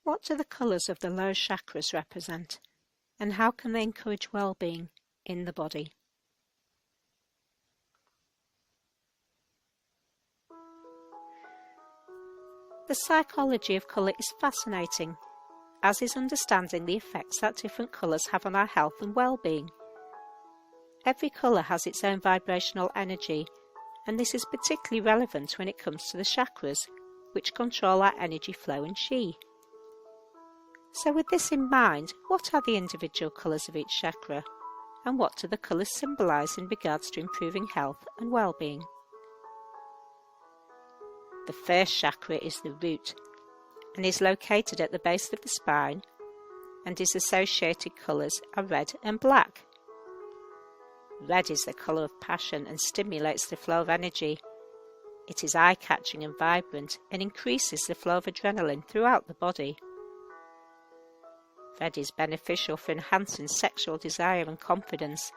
What do the colours of the lower chakras represent, and how can they encourage well-being in the body? The psychology of colour is fascinating, as is understanding the effects that different colours have on our health and well-being. Every colour has its own vibrational energy, and this is particularly relevant when it comes to the chakras, which control our energy flow and chi. So with this in mind, what are the individual colours of each chakra, and what do the colours symbolise in regards to improving health and well-being? The first chakra is the root, and is located at the base of the spine, and its associated colours are red and black. Red is the colour of passion and stimulates the flow of energy. It is eye-catching and vibrant and increases the flow of adrenalin throughout the body. Red is beneficial for enhancing sexual desire and confidence,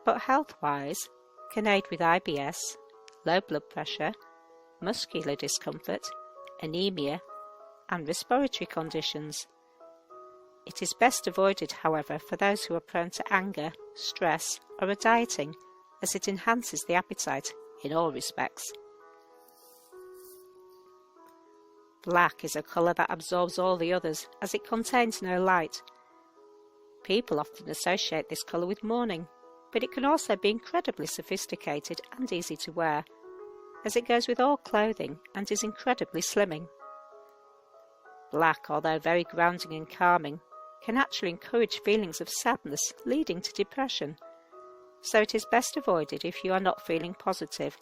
but health-wise can aid with IBS, low blood pressure, muscular discomfort, anemia, and respiratory conditions. It is best avoided, however, for those who are prone to anger, stress, or are dieting, as it enhances the appetite in all respects. Black is a colour that absorbs all the others, as it contains no light. People often associate this colour with mourning, but it can also be incredibly sophisticated and easy to wear, as it goes with all clothing and is incredibly slimming. Black, although very grounding and calming, can actually encourage feelings of sadness leading to depression, so it is best avoided if you are not feeling positive,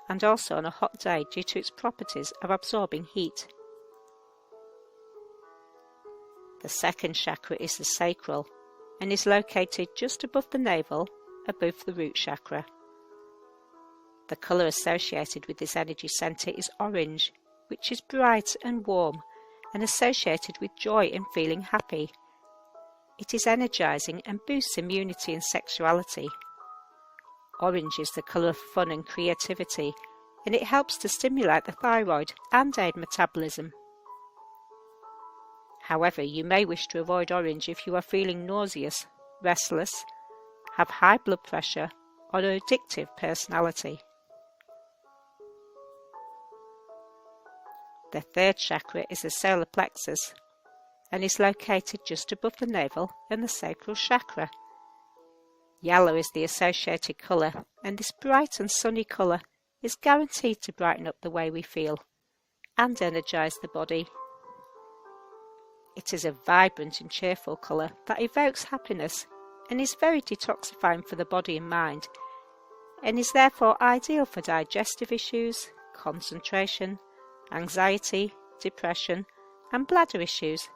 and also on a hot day due to its properties of absorbing heat. The second chakra is the sacral, and is located just above the navel, above the root chakra. The colour associated with this energy centre is orange, which is bright and warm, and associated with joy and feeling happy. It is energising and boosts immunity and sexuality. Orange is the colour of fun and creativity, and it helps to stimulate the thyroid and aid metabolism. However, you may wish to avoid orange if you are feeling nauseous, restless, have high blood pressure, or an addictive personality. The third chakra is the solar plexus, and is located just above the navel and the sacral chakra. Yellow is the associated colour, and this bright and sunny colour is guaranteed to brighten up the way we feel and energise the body. It is a vibrant and cheerful colour that evokes happiness and is very detoxifying for the body and mind, and is therefore ideal for digestive issues, concentration, anxiety, depression, and bladder issues.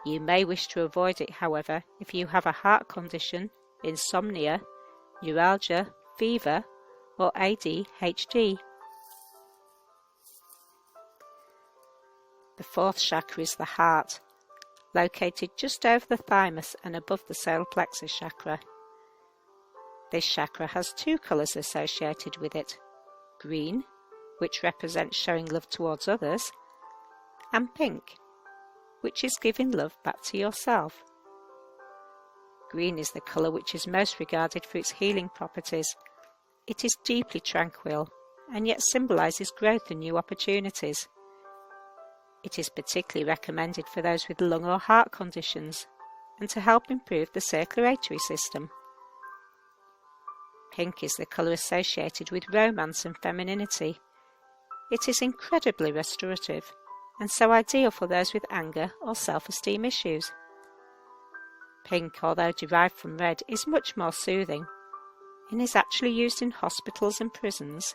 You may wish to avoid it, however, if you have a heart condition, insomnia, neuralgia, fever, or ADHD. The fourth chakra is the heart, located just over the thymus and above the solar plexus chakra. This chakra has two colours associated with it: green, which represents showing love towards others, and pink, which is giving love back to yourself. Green is the colour which is most regarded for its healing properties. It is deeply tranquil, and yet symbolises growth and new opportunities. It is particularly recommended for those with lung or heart conditions, and to help improve the circulatory system. Pink is the colour associated with romance and femininity. It is incredibly restorative, and so ideal for those with anger or self-esteem issues. Pink, although derived from red, is much more soothing, and is actually used in hospitals and prisons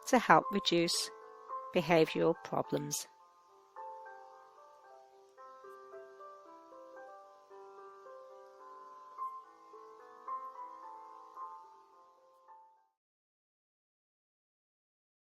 to help reduce behavioural problems.